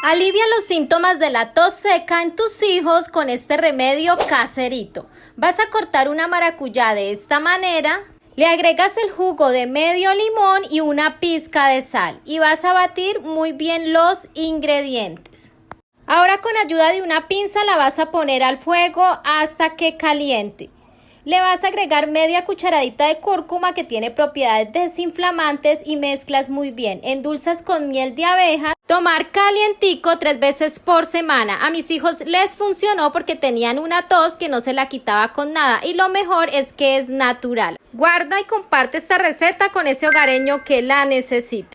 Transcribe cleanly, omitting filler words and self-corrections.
Alivia los síntomas de la tos seca en tus hijos con este remedio caserito. Vas a cortar una maracuyá de esta manera, le agregas el jugo de medio limón y una pizca de sal y vas a batir muy bien los ingredientes. Ahora con ayuda de una pinza la vas a poner al fuego hasta que caliente. Le vas a agregar media cucharadita de cúrcuma que tiene propiedades desinflamantes y mezclas muy bien. Endulzas con miel de abeja. Tomar calientico 3 veces por semana. A mis hijos les funcionó porque tenían una tos que no se la quitaba con nada y lo mejor es que es natural. Guarda y comparte esta receta con ese hogareño que la necesita.